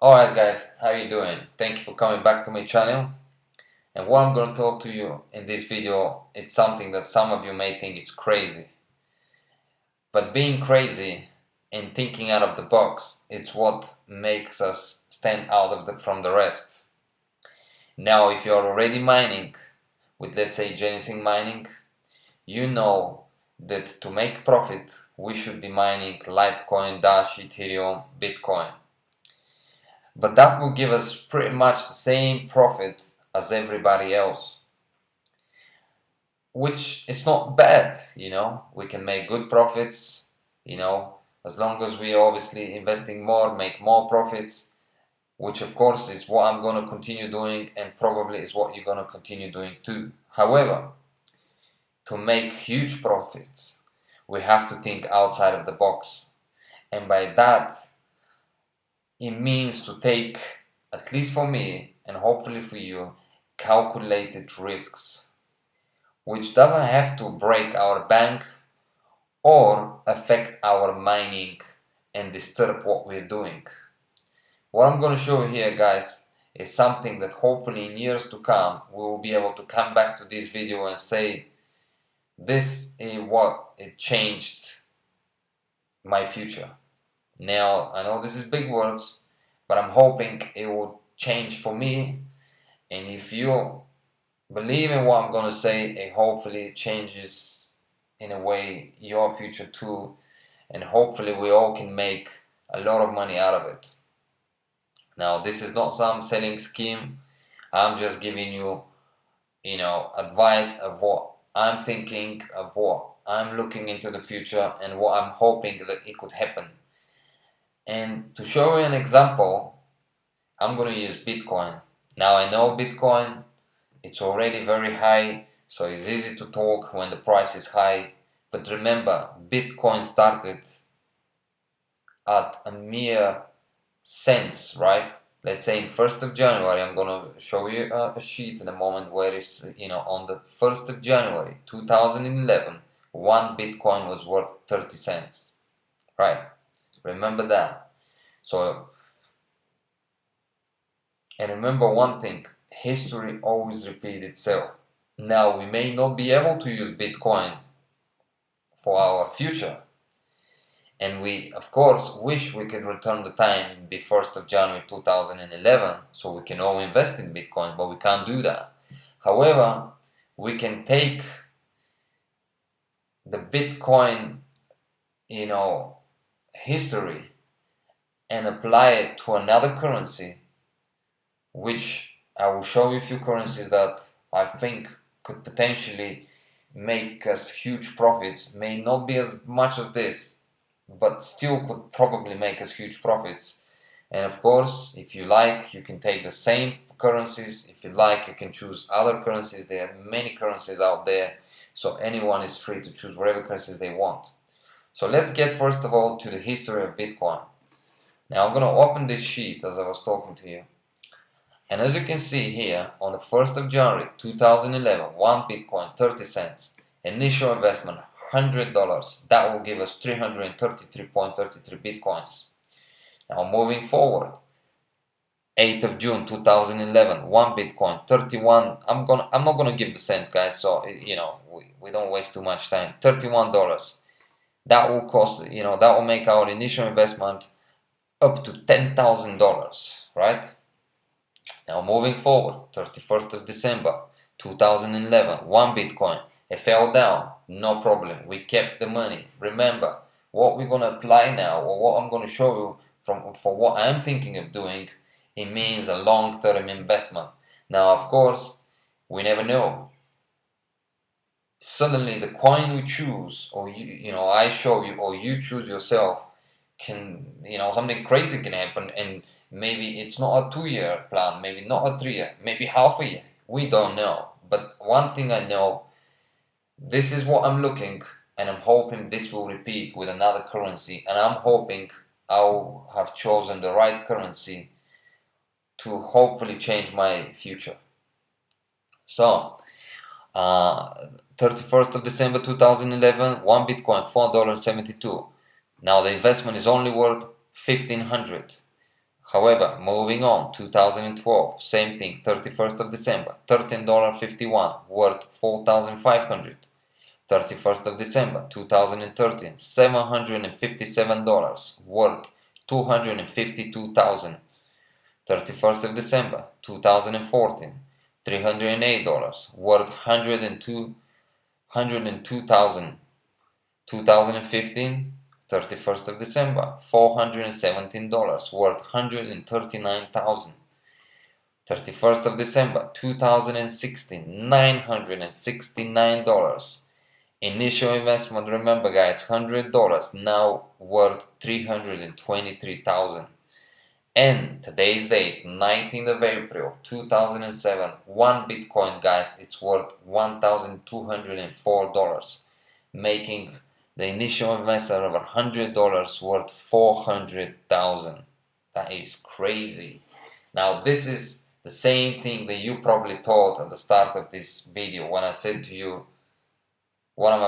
Alright guys, how you doing? Thank you for coming back to my channel. And what I'm going to talk to you in this video, it's something that some of you may think it's crazy. But being crazy and thinking out of the box, it's what makes us stand out from the rest. Now, if you're already mining with, let's say, Genesis mining, you know that to make profit, we should be mining Litecoin, Dash, Ethereum, Bitcoin. But that will give us pretty much the same profit as everybody else, which is not bad. We can make good profits, as long as we obviously investing more, make more profits, which of course is what I'm going to continue doing, and probably is what you're going to continue doing too. However, to make huge profits, we have to think outside of the box, and by that it means to take, at least for me and hopefully for you, calculated risks, which doesn't have to break our bank or affect our mining and disturb what we're doing. What I'm going to show you here, guys, is something that hopefully in years to come we will be able to come back to this video and say, this is what it changed my future. Now, I know this is big words, but I'm hoping it will change for me, and if you believe in what I'm going to say, it hopefully changes in a way your future too, and hopefully we all can make a lot of money out of it. Now, this is not some selling scheme. I'm just giving you, advice of what I'm thinking, of what I'm looking into the future, and what I'm hoping that it could happen. And to show you an example, I'm going to use Bitcoin. Now, I know Bitcoin, it's already very high, so it's easy to talk when the price is high. But remember, Bitcoin started at a mere cents, right? Let's say in 1st of January, I'm going to show you a sheet in a moment where it's, on the 1st of January 2011, one Bitcoin was worth 30 cents, right? Remember that. So, and remember one thing, history always repeats itself. Now, we may not be able to use Bitcoin for our future, and we of course wish we could return the time and be 1st of January 2011 so we can all invest in Bitcoin, but we can't do that. However, we can take the Bitcoin history and apply it to another currency, which I will show you a few currencies that I think could potentially make us huge profits. May not be as much as this, but still could probably make us huge profits. And of course, if you like, you can take the same currencies. If you like, you can choose other currencies. There are many currencies out there, so anyone is free to choose whatever currencies they want. So let's get first of all to the history of Bitcoin. Now I'm going to open this sheet as I was talking to you. And as you can see here, on the 1st of January 2011, one Bitcoin, 30 cents. Initial investment, $100. That will give us 333.33 Bitcoins. Now moving forward, 8th of June 2011, one Bitcoin, 31. I'm not gonna give the cents, guys, so we don't waste too much time. $31. That will cost, that will make our initial investment up to $10,000, right? Now moving forward, 31st of December 2011, one Bitcoin. It fell down, no problem. We kept the money. Remember, what we're going to apply now, or what I'm going to show you for what I'm thinking of doing, it means a long-term investment. Now, of course, we never know. Suddenly, the coin we choose, or I show you, or you choose yourself, can, something crazy can happen, and maybe it's not a 2-year plan, maybe not a 3-year, maybe half a year. We don't know. But one thing I know, this is what I'm looking, and I'm hoping this will repeat with another currency, and I'm hoping I'll have chosen the right currency to hopefully change my future. So, 31st of December 2011, one Bitcoin, $4.72. Now the investment is only worth $1,500. However, moving on, 2012, same thing, 31st of December, $13.51, worth 4,500. 31st of December 2013, $757, worth 252,000. 31st of December 2014, $308, worth 102,000. 2015, 31st of December, $417, worth 139,000. 31st of December 2016, $969. Initial investment, remember guys, $100, now worth 323,000. And today's date, 19th of April 2007, one Bitcoin, guys, it's worth $1,204, making the initial investment of $100 worth 400,000. That is crazy. Now this is the same thing that you probably thought at the start of this video when I said to you what I'm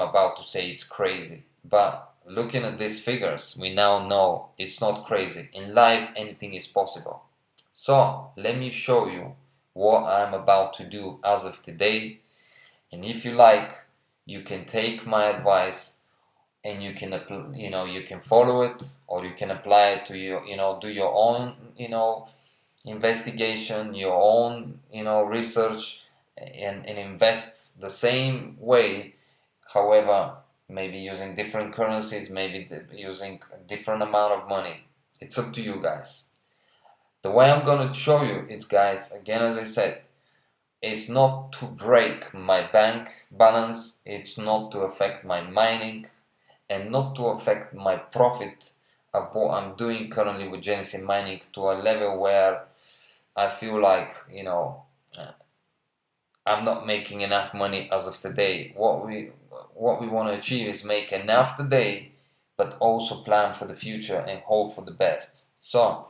about to say. It's crazy. But looking at these figures, we now know it's not crazy. In life, anything is possible. So let me show you what I'm about to do as of today. And if you like, you can take my advice and you can you can follow it, or you can apply it to your do your own investigation, your own research, and invest the same way. However, maybe using different currencies, maybe using a different amount of money. It's up to you guys. The way I'm going to show you it, guys, again, as I said, it's not to break my bank balance, it's not to affect my mining, and not to affect my profit of what I'm doing currently with Genesis mining to a level where I feel like I'm not making enough money as of today. What we want to achieve is make enough today, but also plan for the future and hope for the best. So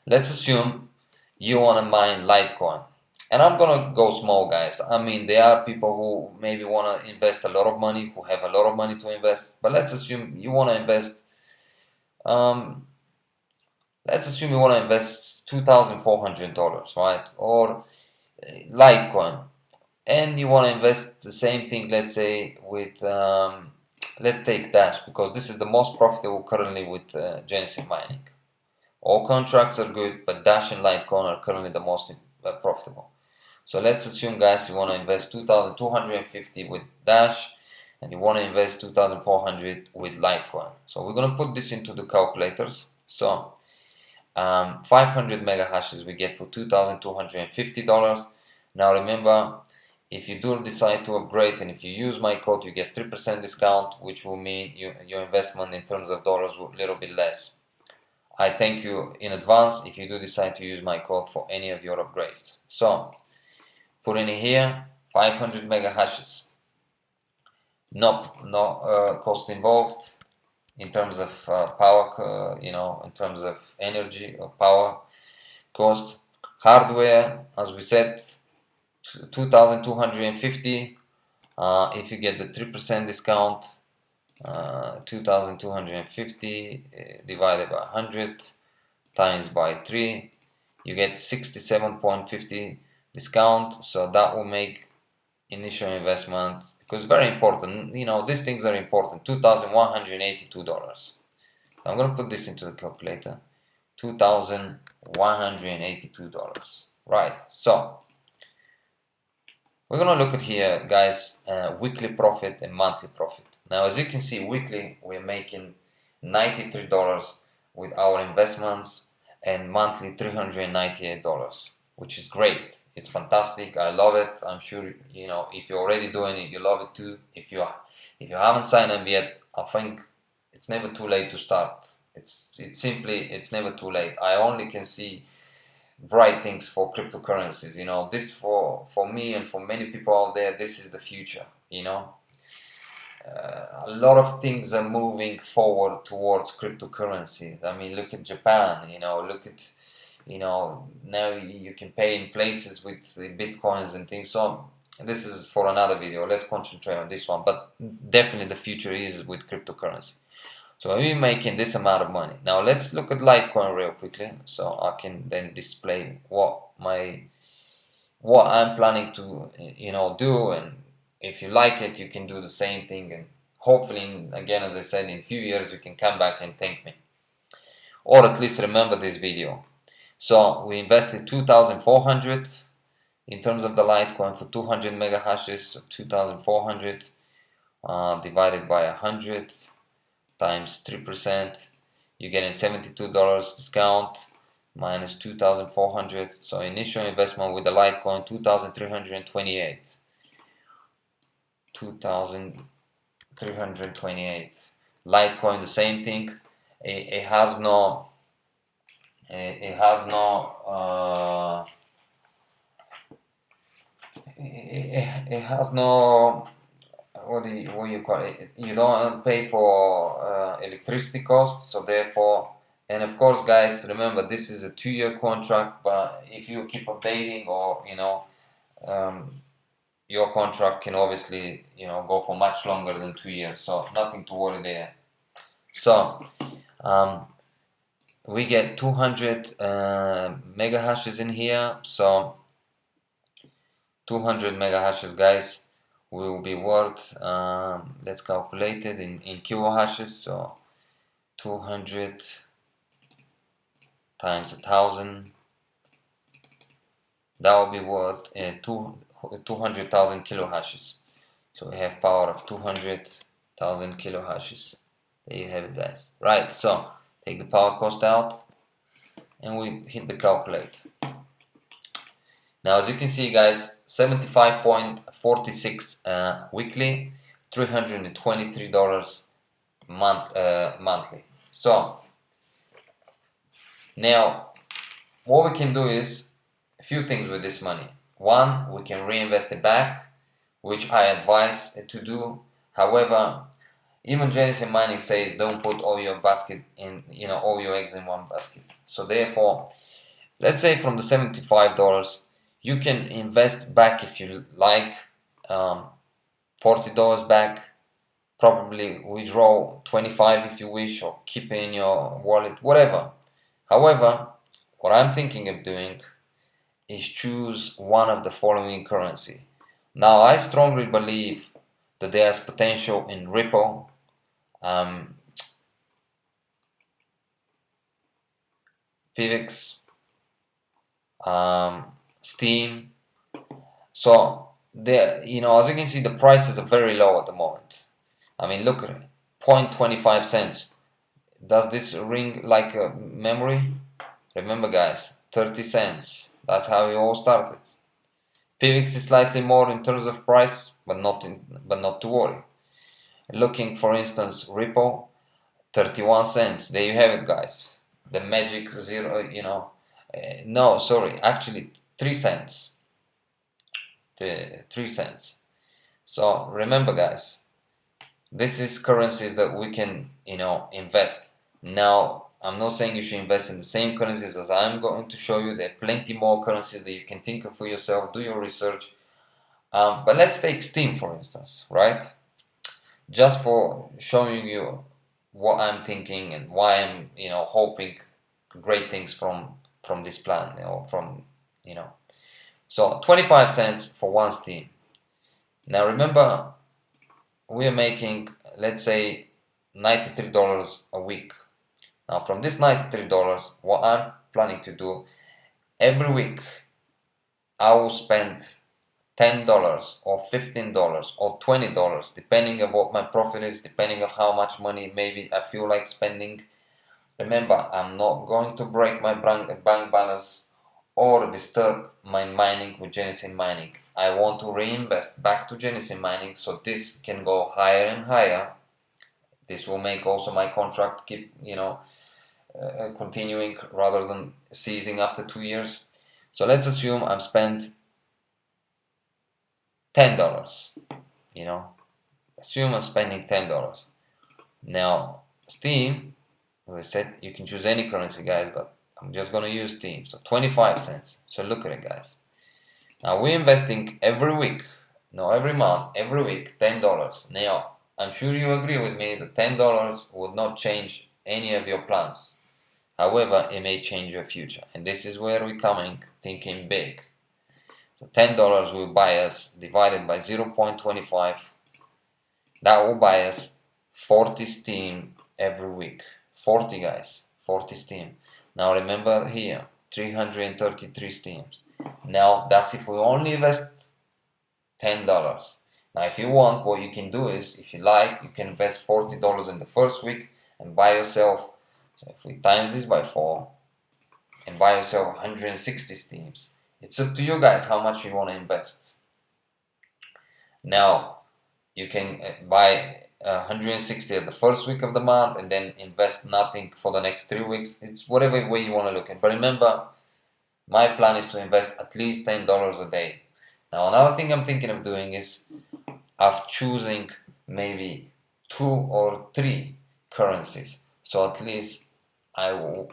let's assume you want to mine Litecoin. And I'm gonna go small, guys. I mean, there are people who maybe want to invest a lot of money, who have a lot of money to invest. But let's assume you want to invest. Let's assume you want to invest $2,400, right? Or Litecoin, and you want to invest the same thing. Let's say with let's take Dash, because this is the most profitable currently with Genesis mining. All contracts are good, but Dash and Litecoin are currently the most profitable. So let's assume, guys, you want to invest 2,250 with Dash, and you want to invest 2,400 with Litecoin. So we're going to put this into the calculators. So 500 mega hashes we get for $2,250. Now remember, if you do decide to upgrade and if you use my code, you get 3% discount, which will mean your investment in terms of dollars will a little bit less. I thank you in advance if you do decide to use my code for any of your upgrades. So put in here 500 mega hashes. No cost involved in terms of power, in terms of energy or power cost. Hardware, as we said, 2,250. If you get the 3% discount, 2,250 divided by 100 times by 3, you get 67.50 discount. So that will make initial investment, because very important, these things are important, $2,182. I'm going to put this into the calculator. $2,182. Right, so we're going to look at here, guys, weekly profit and monthly profit. Now, as you can see, weekly we're making $93 with our investments, and monthly $398, which is great. It's fantastic. I love it. I'm sure if you're already doing it, you love it too. If you haven't signed up yet, I think it's never too late to start. It's never too late. I only can see bright things for cryptocurrencies. This for me and for many people out there, this is the future. A lot of things are moving forward towards cryptocurrency. I mean, look at Japan. Look at now you can pay in places with bitcoins and things. So this is for another video. Let's concentrate on this one. But definitely the future is with cryptocurrency. So we're making this amount of money. Now let's look at Litecoin real quickly, so I can then display what I'm planning to do, and if you like it, you can do the same thing, and hopefully, again, as I said, in a few years you can come back and thank me, or at least remember this video. So we invested 2,400 in terms of the Litecoin for 200 mega hashes. So 2,400 divided by 100 times 3%, you're getting $72 discount minus 2,400. So initial investment with the Litecoin 2,328. 2,328. Litecoin, the same thing. It has no it has no what do you call it? You don't pay for electricity costs, so therefore, and of course, guys, remember this is a 2-year contract. But if you keep updating, or your contract can obviously go for much longer than 2 years. So nothing to worry there. So we get 200 mega hashes in here. So 200 mega hashes, guys, will be worth, let's calculate it in kilo hashes. So 200 times 1,000, that will be worth 200,000 kilo hashes. So we have power of 200,000 kilo hashes. There you have it, guys. Right, so take the power cost out and we hit the calculate. Now, as you can see, guys, 75.46 weekly, $323 monthly. So now what we can do is a few things with this money. One, we can reinvest it back, which I advise to do. However, even Genesis Mining says don't put all your all your eggs in one basket. So therefore, let's say from the $75, you can invest back if you like, $40 back, probably withdraw 25 if you wish, or keep it in your wallet, whatever. However, what I'm thinking of doing is choose one of the following currency. Now, I strongly believe that there's potential in Ripple, Pivx, Steam. So there, as you can see, the prices are very low at the moment. I mean, look at it, 0.25 cents. Does this ring like a memory? Remember, guys, 30 cents. That's how it all started. Pivx is slightly more in terms of price, but not to worry. Looking, for instance, Ripple, 31 cents. There you have it, guys. The magic zero, no, sorry, actually 3 cents. 3 cents. So remember, guys, this is currencies that we can, invest. Now, I'm not saying you should invest in the same currencies as I'm going to show you. There are plenty more currencies that you can think of for yourself. Do your research. But let's take Steam, for instance, right? Just for showing you what I'm thinking and why I'm, hoping great things from this plan, So 25 cents for one Steam. Now remember, we are making, let's say, $93 a week. Now from this $93, what I'm planning to do, every week I will spend $10 or $15 or $20, depending on what my profit is, depending on how much money maybe I feel like spending. Remember, I'm not going to break my bank balance or disturb my mining with Genesis Mining. I want to reinvest back to Genesis Mining so this can go higher and higher. This will make also my contract keep, continuing rather than ceasing after 2 years. So let's assume I've spent $10. Assume I'm spending $10. Now, Steam, as I said, you can choose any currency, guys, but I'm just going to use Steam. So 25 cents. So look at it, guys. Now we're investing every week, no, every month, every week, $10. Now, I'm sure you agree with me that $10 would not change any of your plans. However, it may change your future. And this is where we're coming, thinking big. So $10 will buy us, divided by 0.25, that will buy us 40 Steam every week. 40 guys, 40 Steam. Now remember here, 333 Steams. Now that's if we only invest $10. Now if you want, what you can do is, if you like, you can invest $40 in the first week and buy yourself, so if we times this by 4 and buy yourself 160 Steams. It's up to you guys how much you want to invest. Now you can buy 160 at the first week of the month and then invest nothing for the next 3 weeks. It's whatever way you want to look at. But remember, my plan is to invest at least $10 a day. Now another thing I'm thinking of doing is of choosing maybe 2 or 3 currencies. So at least I will,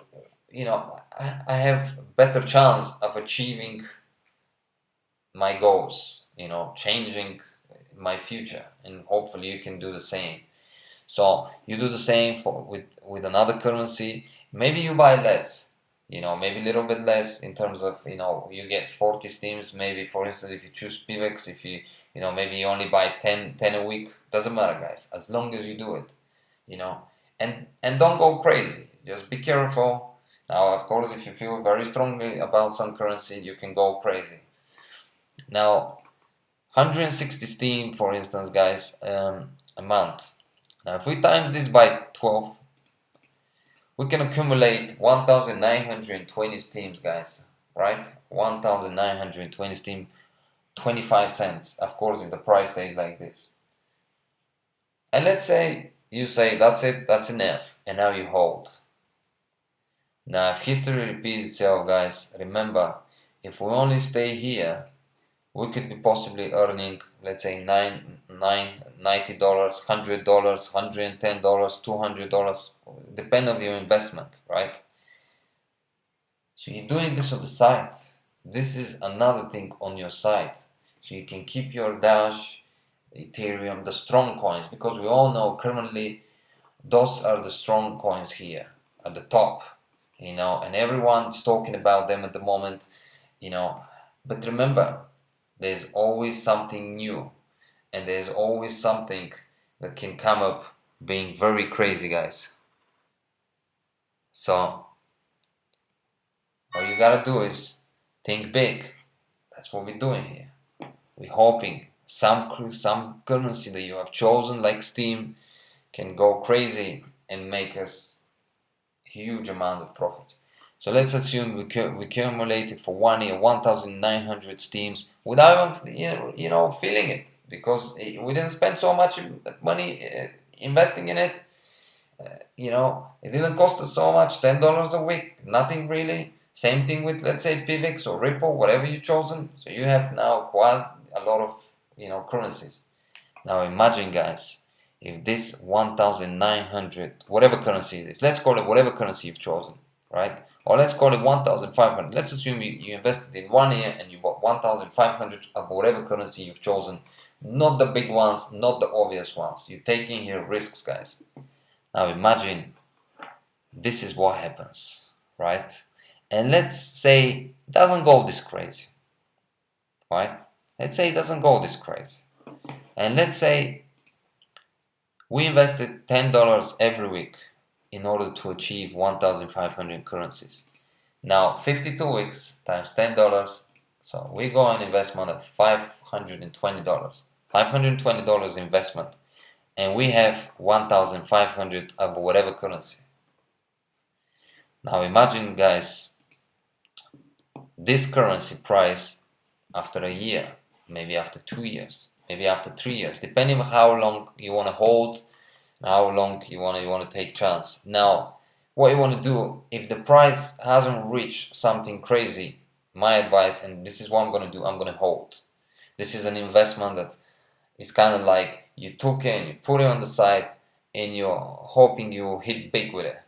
I have better chance of achieving my goals, changing my future, and hopefully you can do the same. So you do the same with another currency. Maybe you buy less, maybe a little bit less in terms of, you get 40 steams. Maybe, for instance, if you choose PIVX, if you, maybe you only buy 10 a week. Doesn't matter, guys, as long as you do it, and don't go crazy. Just be careful. Now, of course, if you feel very strongly about some currency, you can go crazy. Now, 160 Steam, for instance, guys, a month. Now, if we times this by 12, we can accumulate 1,920 Steams, guys, right? 1,920 Steam, 25 cents, of course, if the price stays like this. And let's say you say, that's it, that's enough, and now you hold. Now, if history repeats itself, guys, remember, if we only stay here, we could be possibly earning, let's say, $90, $100, $110, $200, depending on your investment, right? So you're doing this on the side. This is another thing on your side. So you can keep your Dash, Ethereum, the strong coins, because we all know currently those are the strong coins here at the top, and everyone's talking about them at the moment, but remember, there's always something new, and there's always something that can come up being very crazy, guys. So all you gotta do is think big. That's what we're doing here. We're hoping some currency that you have chosen, like Steam, can go crazy and make us huge amount of profits. So let's assume we accumulated for 1 year 1,900 Steams without feeling it, because we didn't spend so much money investing in it. It didn't cost us so much, $10 a week, nothing really. Same thing with, let's say, PIVX or Ripple, whatever you've chosen. So you have now quite a lot of currencies. Now imagine, guys, if this 1,900, whatever currency it is, let's call it whatever currency you've chosen, right? Or let's call it 1,500. Let's assume you invested in 1 year and you bought 1,500 of whatever currency you've chosen. Not the big ones, not the obvious ones. You're taking here risks, guys. Now imagine this is what happens, right? And let's say it doesn't go this crazy, right? Let's say it doesn't go this crazy. And let's say we invested $10 every week in order to achieve 1,500 currencies. Now, 52 weeks times $10, so we go on investment of $520. $520 investment, and we have 1,500 of whatever currency. Now imagine, guys, this currency price after a year, maybe after 2 years, maybe after 3 years, depending on how long you want to hold, how long you want to take chance. Now, what you want to do, if the price hasn't reached something crazy, my advice, and this is what I'm going to do, I'm going to hold. This is an investment that is kind of like you took it and you put it on the side and you're hoping you hit big with it.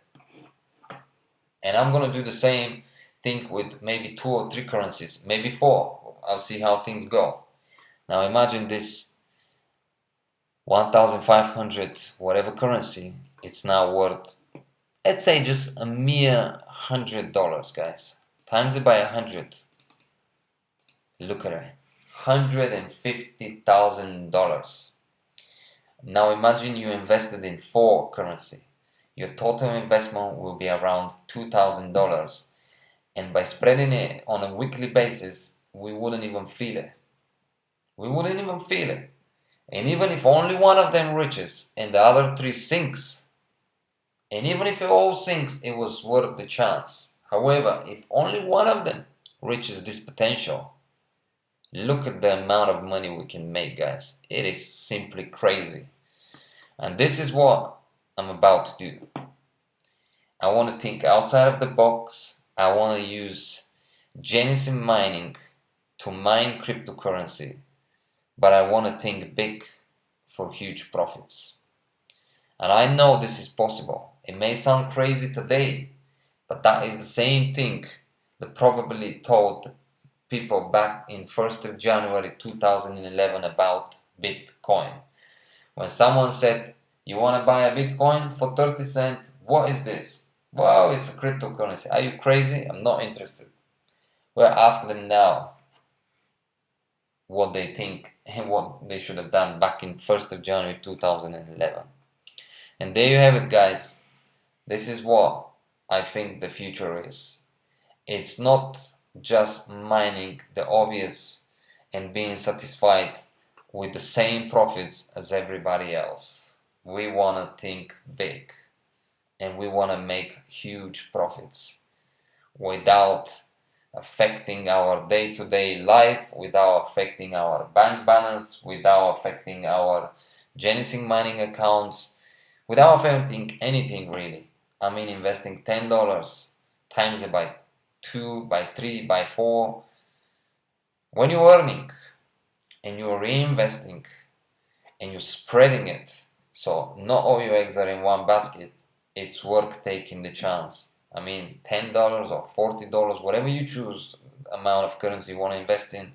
And I'm going to do the same thing with maybe 2 or 3 currencies, maybe 4. I'll see how things go. Now imagine this 1,500 whatever currency, it's now worth, let's say, just a mere $100, guys. Times it by 100. Look at it, $150,000. Now imagine you invested in 4 currency. Your total investment will be around $2,000, and by spreading it on a weekly basis, we wouldn't even feel it. We wouldn't even feel it. And even if only one of them reaches and the other 3 sinks, and even if it all sinks, it was worth the chance. However, if only one of them reaches this potential, look at the amount of money we can make, guys. It is simply crazy. And this is what I'm about to do. I want to think outside of the box. I want to use Genesis mining to mine cryptocurrency, but I want to think big for huge profits. And I know this is possible. It may sound crazy today, but that is the same thing that probably told people back in 1st of January 2011 about Bitcoin. When someone said, you want to buy a Bitcoin for 30 cents? What is this? Wow, it's a cryptocurrency. Are you crazy? I'm not interested. Well, ask them now what they think and what they should have done back in 1st of January 2011. And there you have it, guys. This is what I think the future is. It's not just mining the obvious and being satisfied with the same profits as everybody else. We want to think big, and we want to make huge profits without affecting our day-to-day life, without affecting our bank balance, without affecting our Genesis mining accounts, without affecting anything really. I mean, investing $10 times it by 2, by 3, by 4. When you're earning and you're reinvesting and you're spreading it, so not all your eggs are in one basket, it's worth taking the chance. I mean, $10 or $40, whatever you choose, amount of currency you want to invest in,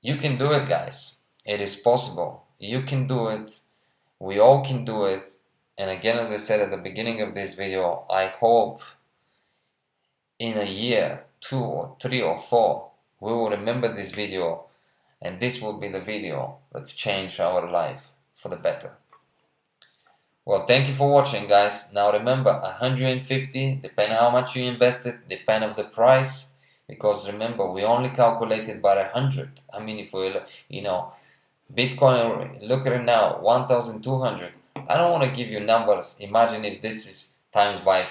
you can do it, guys. It is possible. You can do it. We all can do it. And again, as I said at the beginning of this video, I hope in a year, 2 or 3 or 4, we will remember this video, and this will be the video that changed our life for the better. Well, thank you for watching, guys. Now remember, 150, depending how much you invested, depend of the price, because remember, we only calculated by 100. I mean, if we, Bitcoin, look at it now, 1,200. I don't want to give you numbers. Imagine if this is times by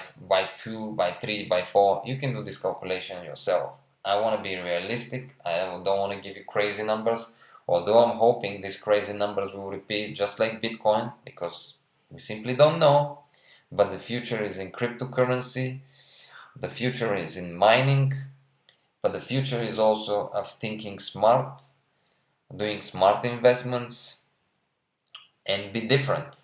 2, by 3, by 4. You can do this calculation yourself. I want to be realistic. I don't want to give you crazy numbers, although I'm hoping these crazy numbers will repeat just like Bitcoin, because we simply don't know. But the future is in cryptocurrency. The future is in mining. But the future is also of thinking smart, doing smart investments, and be different.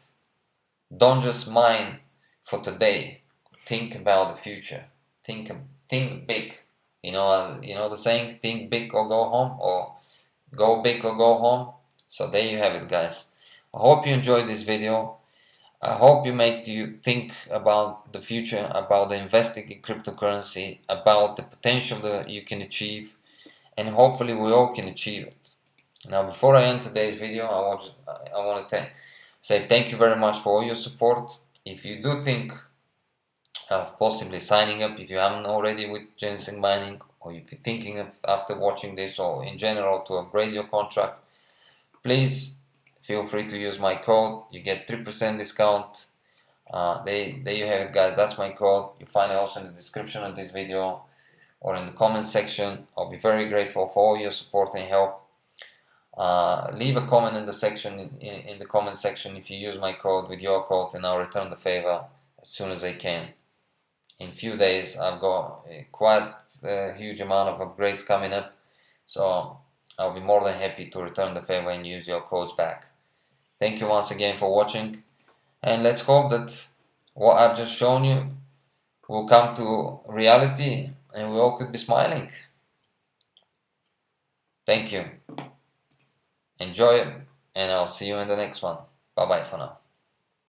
Don't just mine for today. Think about the future. Think big. You know the saying, think big or go home, or go big or go home. So there you have it, guys. I hope you enjoyed this video. I hope you make you think about the future, about the investing in cryptocurrency, about the potential that you can achieve, and hopefully we all can achieve it. Now, before I end today's video, I want to say thank you very much for all your support. If you do think of possibly signing up, if you haven't already with Genesis Mining, or if you're thinking of after watching this or in general to upgrade your contract, please feel free to use my code. You get 3% discount. There you have it, guys. That's my code. You find it also in the description of this video or in the comment section. I'll be very grateful for all your support and help. Leave a comment in the section in the comment section if you use my code with your code, and I'll return the favor as soon as I can. In a few days, I've got quite a huge amount of upgrades coming up, so I'll be more than happy to return the favor and use your codes back. Thank you once again for watching, and let's hope that what I've just shown you will come to reality and we all could be smiling. Thank you. Enjoy it. and I'll see you in the next one. Bye bye for now.